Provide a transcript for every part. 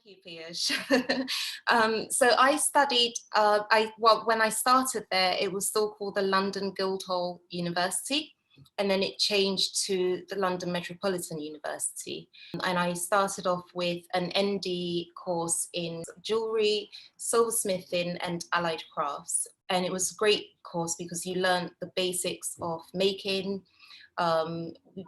you, Piyush. So I studied, when I started there, it was still called the London Guildhall University, and then it changed to the London Metropolitan University. And I started off with an ND course in jewellery, silversmithing and allied crafts. And it was a great course because you learned the basics of making.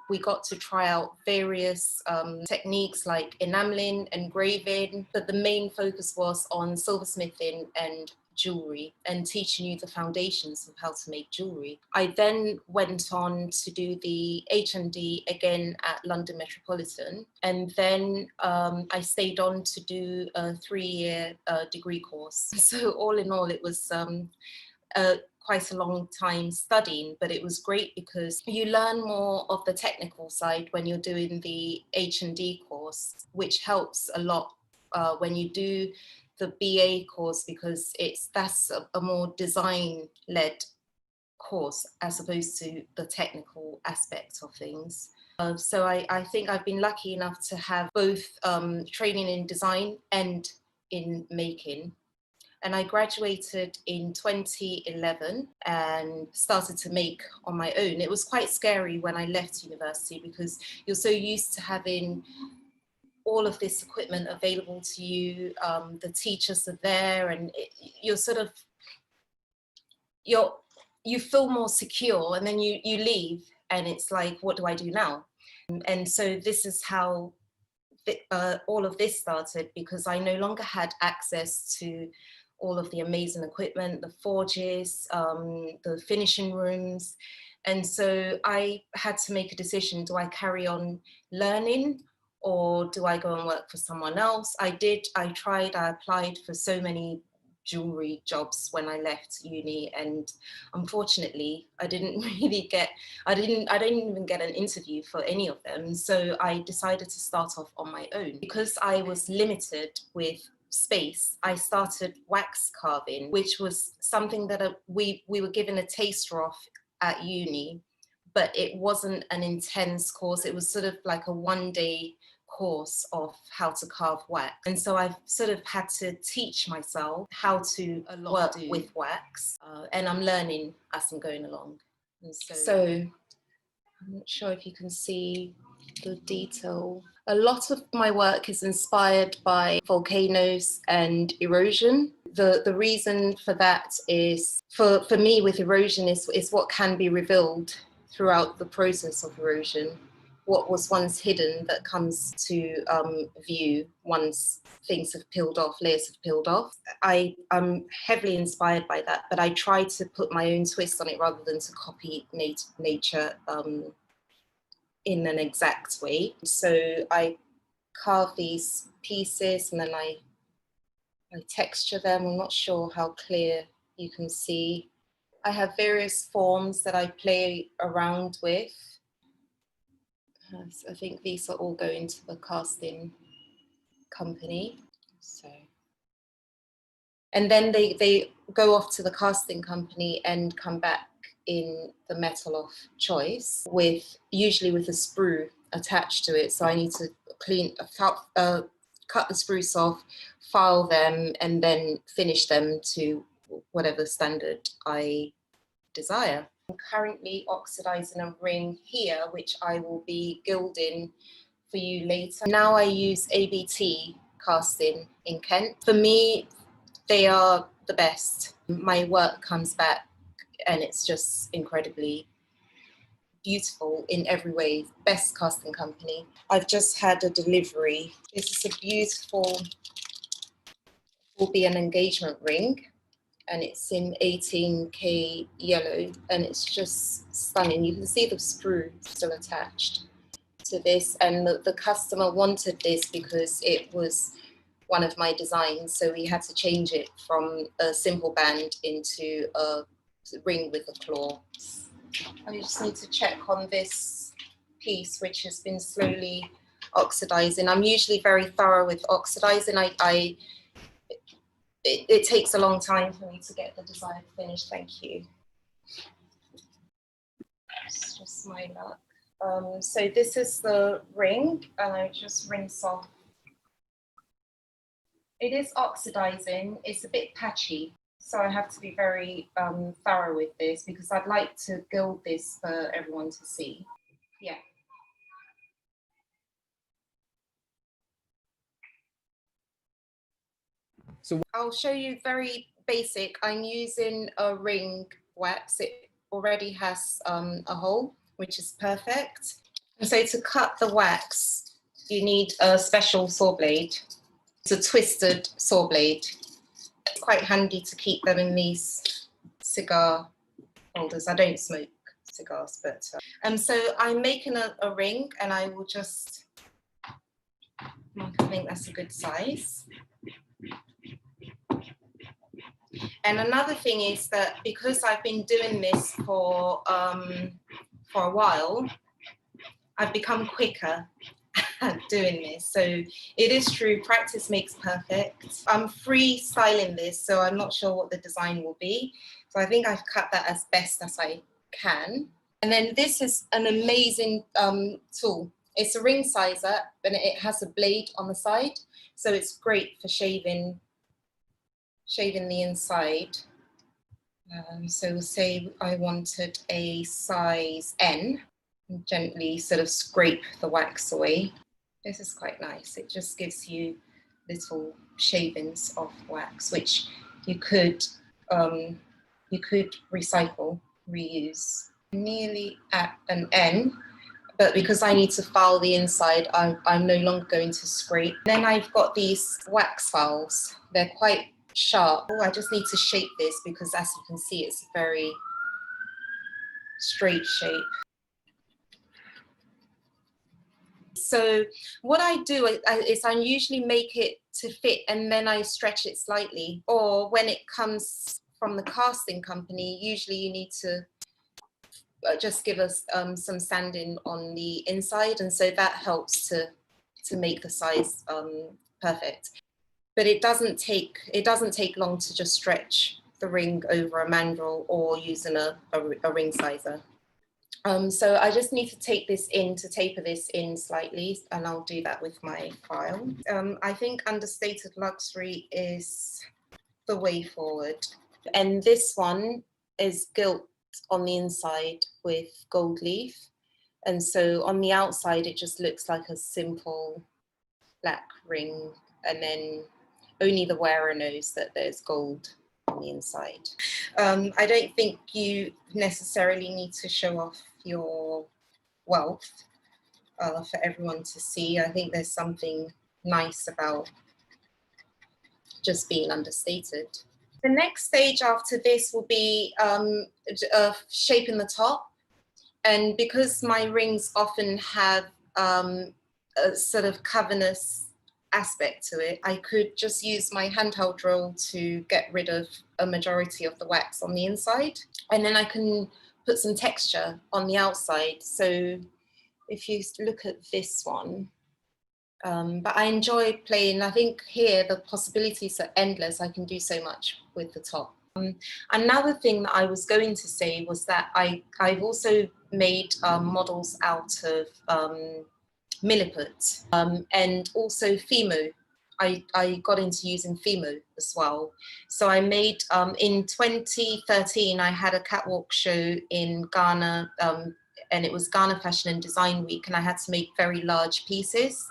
We got to try out various techniques like enameling, engraving, but the main focus was on silversmithing and jewellery and teaching you the foundations of how to make jewellery. I then went on to do the HND again at London Metropolitan, and then I stayed on to do a 3-year degree course. So all in all, it was quite a long time studying, but it was great because you learn more of the technical side when you're doing the H&D course, which helps a lot when you do the BA course, because that's a more design-led course as opposed to the technical aspect of things. So I think I've been lucky enough to have both training in design and in making. And I graduated in 2011 and started to make on my own. It was quite scary when I left university because you're so used to having all of this equipment available to you. The teachers are there, and you feel more secure, and then you leave and it's like, what do I do now? And so this is how all of this started, because I no longer had access to all of the amazing equipment, the forges, the finishing rooms. And so I had to make a decision. Do I carry on learning, or do I go and work for someone else? I applied for so many jewellery jobs when I left uni, and unfortunately I didn't even get an interview for any of them. So I decided to start off on my own. Because I was limited with space, I started wax carving, which was something that we were given a taster of at uni, but it wasn't an intense course. It was sort of like a 1-day course of how to carve wax. And so I've sort of had to teach myself how to work with wax, and I'm learning as I'm going along. And so I'm not sure if you can see the detail. A lot of my work is inspired by volcanoes and erosion. The reason for that is, for me with erosion, is what can be revealed throughout the process of erosion. What was once hidden that comes to view once things have peeled off, layers have peeled off. I'm heavily inspired by that, but I try to put my own twist on it rather than to copy nature in an exact way. So I carve these pieces and then I texture them. I'm not sure how clear you can see. I have various forms that I play around with. I think these are all going to the casting company. So, and then they go off to the casting company and come back in the metal of choice, usually with a sprue attached to it. So I need to cut the spruce off, file them, and then finish them to whatever standard I desire. I'm currently oxidizing a ring here, which I will be gilding for you later. Now I use ABT casting in Kent. For me, they are the best. My work comes back and it's just incredibly beautiful in every way. Best casting company. I've just had a delivery. This is a beautiful, will be an engagement ring, and it's in 18K yellow, and it's just stunning. You can see the sprue still attached to this, and the customer wanted this because it was one of my designs, so we had to change it from a simple band into a ring with a claw. I just need to check on this piece, which has been slowly oxidizing. I'm usually very thorough with oxidizing. It takes a long time for me to get the design finished. Thank you. It's just my luck. So this is the ring, and I just rinse off It is oxidizing, it's a bit patchy. So I have to be very thorough with this because I'd like to gild this for everyone to see. Yeah. So I'll show you very basic. I'm using a ring wax. It already has a hole, which is perfect. And so to cut the wax, you need a special saw blade. It's a twisted saw blade. It's quite handy to keep them in these cigar holders. I don't smoke cigars, but so I'm making a ring, and I will just, I think that's a good size. And another thing is that because I've been doing this for a while, I've become quicker at doing this. So it is true, practice makes perfect. I'm freestyling this, so I'm not sure what the design will be. So I think I've cut that as best as I can. And then this is an amazing tool. It's a ring sizer, but it has a blade on the side. So it's great for shaving the inside. So we'll say I wanted a size N, and gently sort of scrape the wax away. This is quite nice. It just gives you little shavings of wax, which you could recycle, reuse. Nearly at an N, but because I need to file the inside, I'm no longer going to scrape. Then I've got these wax files. They're quite sharp. I just need to shape this because, as you can see, it's a very straight shape. So what I do is I usually make it to fit and then I stretch it slightly. Or when it comes from the casting company, usually you need to just give us some sanding on the inside, and so that helps to make the size perfect. But it doesn't take long to just stretch the ring over a mandrel or using a ring sizer. So I just need to taper this in slightly, and I'll do that with my file. I think Understated Luxury is the way forward. And this one is gilt on the inside with gold leaf. And so on the outside, it just looks like a simple black ring. And then only the wearer knows that there's gold on the inside. I don't think you necessarily need to show off your wealth for everyone to see. I think there's something nice about just being understated. The next stage after this will be shaping the top. And because my rings often have a sort of cavernous aspect to it, I could just use my handheld drill to get rid of a majority of the wax on the inside. And then I can put some texture on the outside. So if you look at this one, but I enjoy playing. I think here the possibilities are endless. I can do so much with the top. Another thing that I was going to say was that I've also made models out of milliput and also Fimo. I got into using Fimo as well. So I made, in 2013, I had a catwalk show in Ghana, and it was Ghana Fashion and Design Week, and I had to make very large pieces.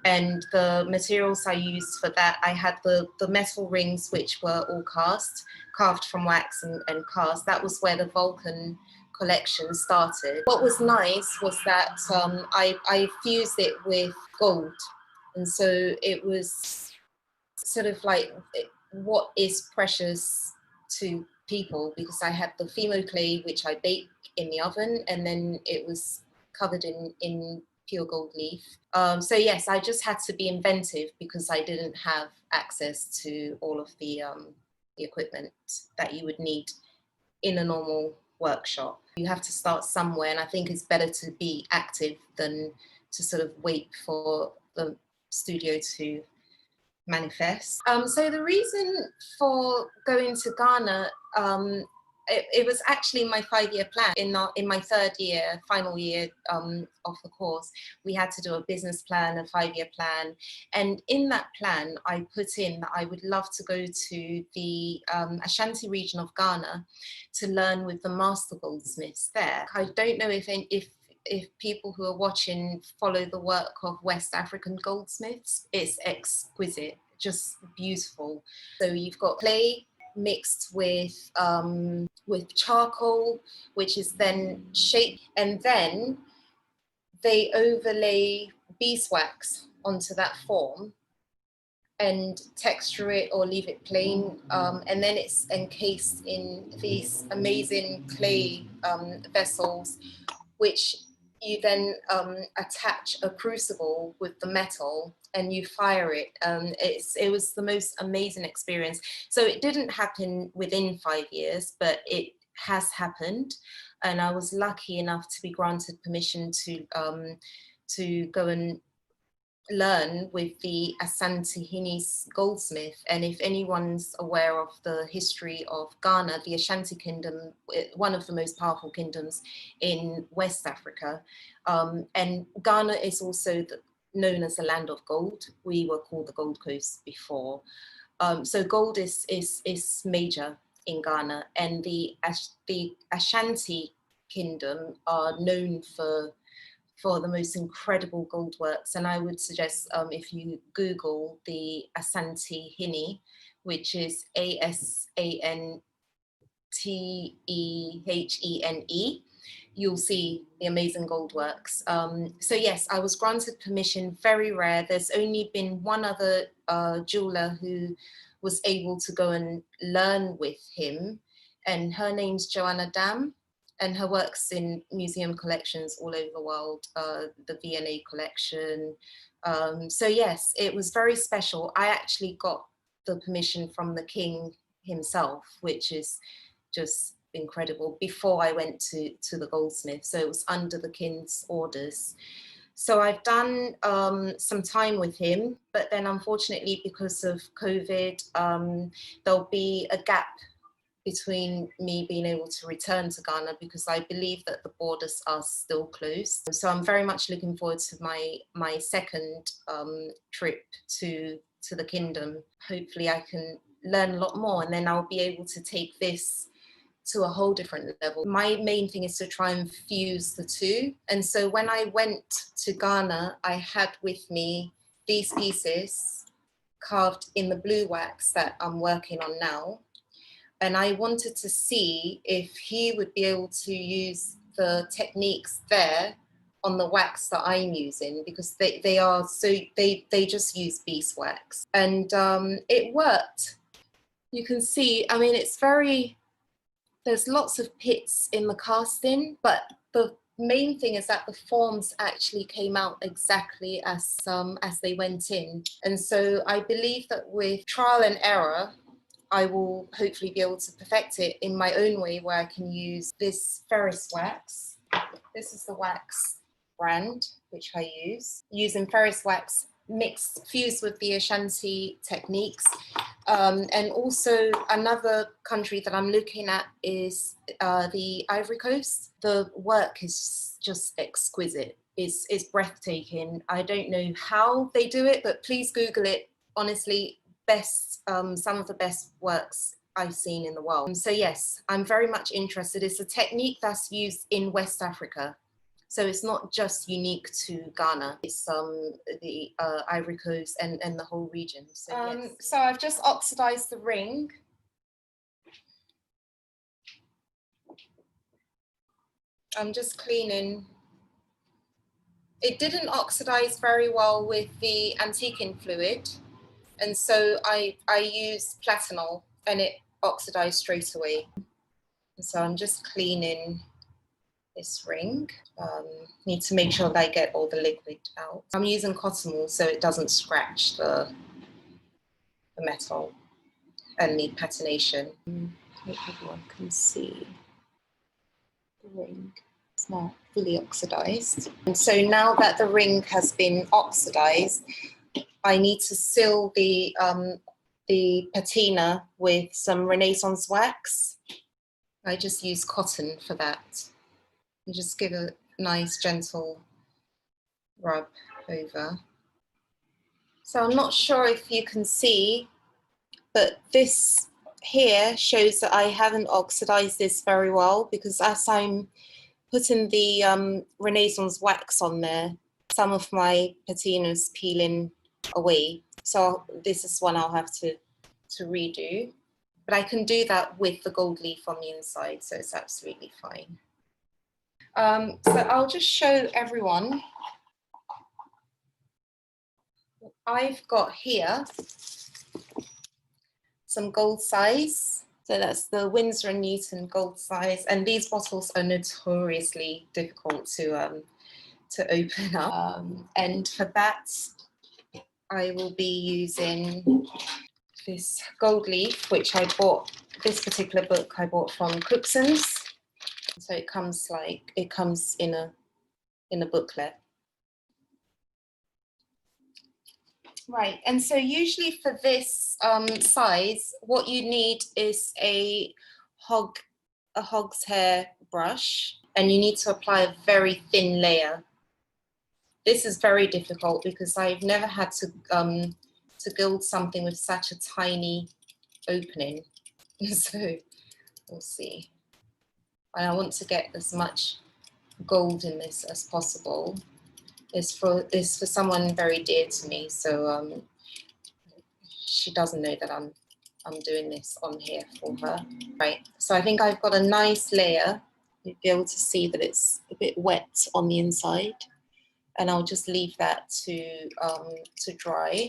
And the materials I used for that, I had the metal rings, which were all carved from wax and cast. That was where the Vulcan collection started. What was nice was that I fused it with gold. And so it was sort of like what is precious to people, because I had the Fimo clay, which I bake in the oven, and then it was covered in pure gold leaf. So yes, I just had to be inventive because I didn't have access to all of the equipment that you would need in a normal workshop. You have to start somewhere, and I think it's better to be active than to sort of wait for the studio to manifest. So the reason for going to Ghana it was actually my 5-year plan. In my 3rd year, final year of the course, we had to do a business plan, a 5-year plan. And in that plan, I put in that I would love to go to the Ashanti region of Ghana to learn with the master goldsmiths there. I don't know if people who are watching follow the work of West African goldsmiths. It's exquisite, just beautiful. So you've got clay mixed with charcoal, which is then shaped, and then they overlay beeswax onto that form and texture it or leave it plain, and then it's encased in these amazing clay vessels, which you then attach a crucible with the metal and you fire it. It was the most amazing experience. So it didn't happen within 5 years, but it has happened. And I was lucky enough to be granted permission to go and learn with the Asante Hini's goldsmith. And if anyone's aware of the history of Ghana, the Ashanti Kingdom, one of the most powerful kingdoms in West Africa, and Ghana is also known as the land of gold. We were called the Gold Coast before. So gold is major in Ghana, and the Ashanti Kingdom are known for the most incredible gold works. And I would suggest if you Google the Asante Hini, which is ASANTEHENE, you'll see the amazing gold works. So yes, I was granted permission, very rare. There's only been one other jeweler who was able to go and learn with him, and her name's Joanna Dam. And her works in museum collections all over the world, the V&A collection. So yes, it was very special. I actually got the permission from the king himself, which is just incredible, before I went to the goldsmith. So it was under the king's orders. So I've done some time with him, but then unfortunately, because of COVID, there'll be a gap between me being able to return to Ghana, because I believe that the borders are still closed. So I'm very much looking forward to my second trip to the kingdom. Hopefully I can learn a lot more, and then I'll be able to take this to a whole different level. My main thing is to try and fuse the two. And so when I went to Ghana, I had with me these pieces carved in the blue wax that I'm working on now. And I wanted to see if he would be able to use the techniques there on the wax that I'm using, because they just use beeswax. And it worked. You can see, I mean, there's lots of pits in the casting, but the main thing is that the forms actually came out exactly as they went in. And so I believe that with trial and error, I will hopefully be able to perfect it in my own way, where I can use this ferrous wax. This is the wax brand, which I use. Using ferrous wax fused with the Ashanti techniques. And also another country that I'm looking at is the Ivory Coast. The work is just exquisite. It's breathtaking. I don't know how they do it, but please Google it. Honestly, some of the best works I've seen in the world. So yes, I'm very much interested. It's a technique that's used in West Africa. So it's not just unique to Ghana. It's the Ivory Coast and the whole region. So, yes. So I've just oxidized the ring. I'm just cleaning. It didn't oxidize very well with the antiquing fluid. And so I used platinol and it oxidized straight away. And so I'm just cleaning this ring. Need to make sure that I get all the liquid out. I'm using cotton wool so it doesn't scratch the metal and the patination. I hope everyone can see the ring. It's now fully oxidized. And so now that the ring has been oxidized, I need to seal the patina with some Renaissance wax. I just use cotton for that. You just give a nice gentle rub over. So I'm not sure if you can see, but this here shows that I haven't oxidized this very well, because as I'm putting the Renaissance wax on there, some of my patina's peeling away. So this is one I'll have to redo. But I can do that with the gold leaf on the inside, so it's absolutely fine. So I'll just show everyone. I've got here some gold size. So that's the Winsor & Newton gold size. And these bottles are notoriously difficult to open up. And for that, I will be using this gold leaf, which I bought, this particular book I bought from Cookson's. So it comes in a booklet. Right, and so usually for this size, what you need is a hog's hair brush, and you need to apply a very thin layer. This is very difficult because I've never had to gild something with such a tiny opening. So we'll see. And I want to get as much gold in this as possible. It's for someone very dear to me, so she doesn't know that I'm doing this on here for her. Right, so I think I've got a nice layer. You'll be able to see that it's a bit wet on the inside, and I'll just leave that to dry.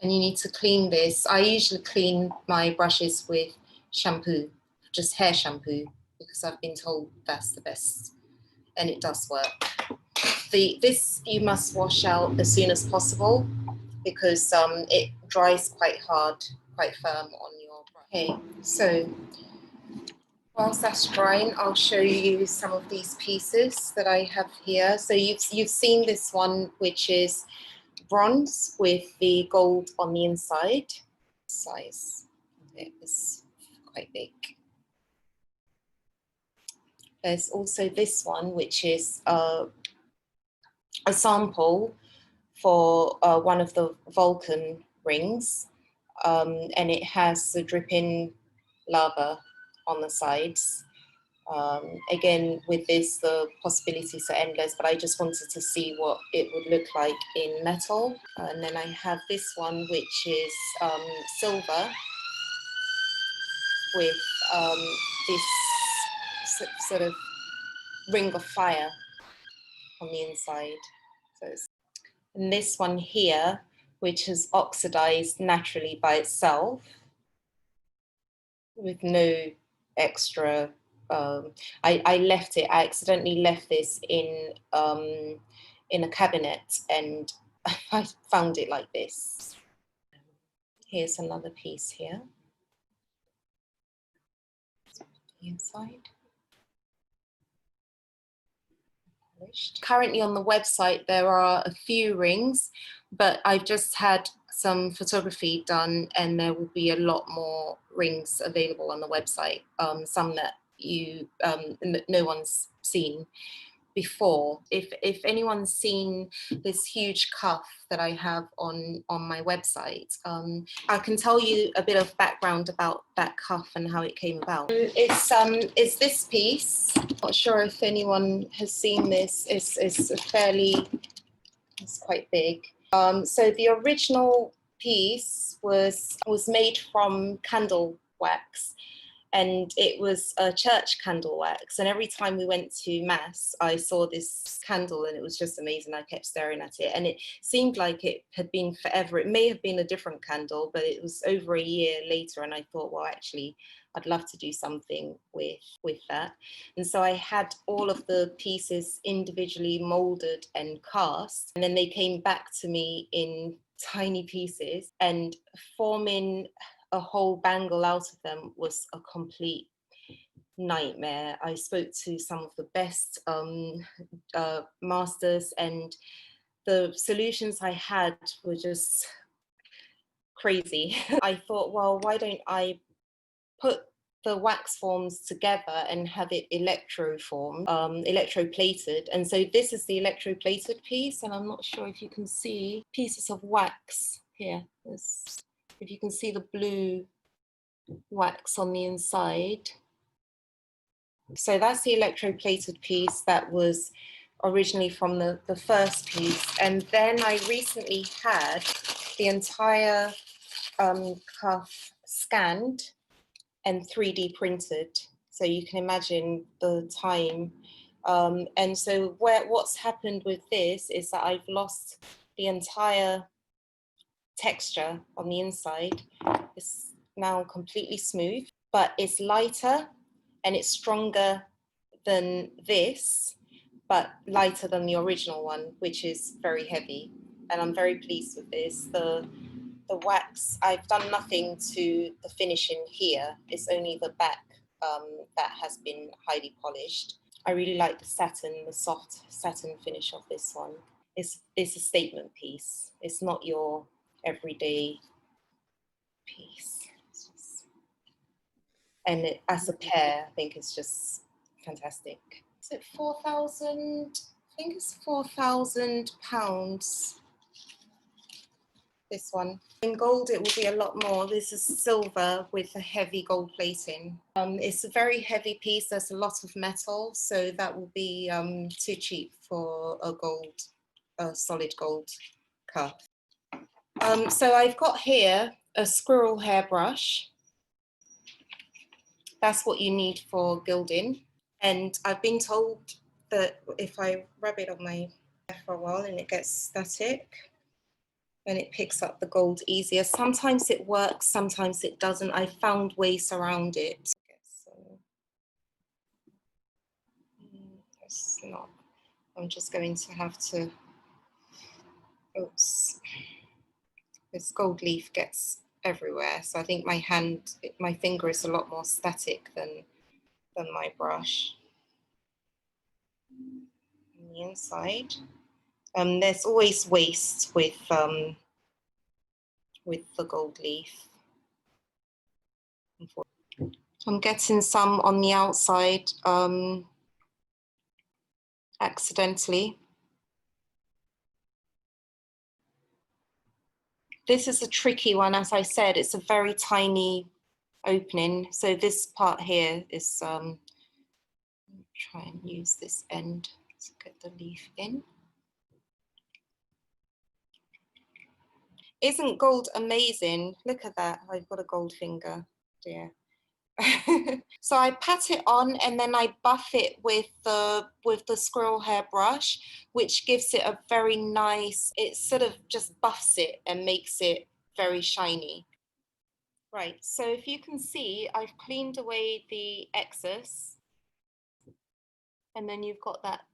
And you need to clean this. I usually clean my brushes with shampoo, just hair shampoo, because I've been told that's the best, and it does work. This you must wash out as soon as possible, because it dries quite hard, quite firm on your brush. Okay, so whilst that's drying, I'll show you some of these pieces that I have here. So you've seen this one, which is bronze with the gold on the inside. Size, it is quite big. There's also this one, which is a sample for one of the Vulcan rings, and it has the dripping lava on the sides. Again, with this, the possibilities are endless, but I just wanted to see what it would look like in metal. And then I have this one, which is silver with this sort of ring of fire on the inside. So and this one here, which is oxidized naturally by itself with no extra. I left it. I accidentally left this in a cabinet, and I found it like this. Here's another piece here. The inside. Currently on the website there are a few rings, but I've just had some photography done, and there will be a lot more rings available on the website, some that no one's seen before. If anyone's seen this huge cuff that I have on my website, I can tell you a bit of background about that cuff and how it came about. It's this piece. Not sure if anyone has seen this. It's quite big. So the original piece was made from candle wax, and it was a church candle wax. And every time we went to mass, I saw this candle, and it was just amazing. I kept staring at it, and it seemed like it had been forever. It may have been a different candle, but it was over a year later, and I thought, well, actually, I'd love to do something with that. And so I had all of the pieces individually molded and cast, and then they came back to me in tiny pieces, and forming a whole bangle out of them was a complete nightmare. I spoke to some of the best masters, and the solutions I had were just crazy. I thought, well, why don't I put the wax forms together and have it electroplated. And so this is the electroplated piece, and I'm not sure if you can see pieces of wax here. If you can see the blue wax on the inside. So that's the electroplated piece that was originally from the first piece. And then I recently had the entire cuff scanned and 3D printed. So you can imagine the time. And so what's happened with this is that I've lost the entire texture on the inside. It's now completely smooth, but it's lighter and it's stronger than this, but lighter than the original one, which is very heavy. And I'm very pleased with this. The wax, I've done nothing to the finishing here. It's only the back that has been highly polished. I really like the satin, the soft satin finish of this one. It's a statement piece. It's not your everyday piece. And as a pair, I think it's just fantastic. Is it 4,000? I think it's £4,000. This one. In gold, it will be a lot more. This is silver with a heavy gold plating. It's a very heavy piece. There's a lot of metal, so that will be too cheap for a solid gold cuff. So I've got here a squirrel hair brush. That's what you need for gilding. And I've been told that if I rub it on my hair for a while and it gets static, then it picks up the gold easier. Sometimes it works, sometimes it doesn't. I found ways around it. So, it's not. I'm just going to have to, oops. This gold leaf gets everywhere. So I think my finger is a lot more static than my brush. On the inside. There's always waste with the gold leaf. I'm getting some on the outside accidentally. This is a tricky one, as I said, it's a very tiny opening. So this part here is, try and use this end to get the leaf in. Isn't gold amazing? Look at that, I've got a gold finger, dear. So I pat it on and then I buff it with the squirrel hair brush, which gives it a very nice, it sort of just buffs it and makes it very shiny. Right, so if you can see, I've cleaned away the excess and then you've got that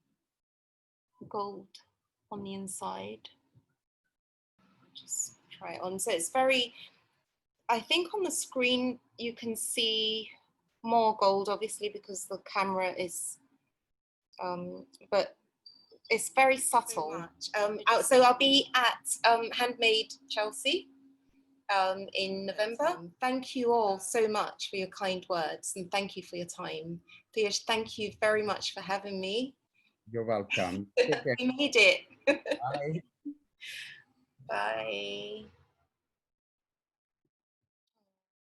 gold on the inside. Just try it on. So it's very, I think on the screen you can see more gold, obviously, because the camera is, but it's very subtle. So I'll be at Handmade Chelsea in November. Thank you all so much for your kind words and thank you for your time. Piyush, thank you very much for having me. You're welcome. We made it. Bye. Bye.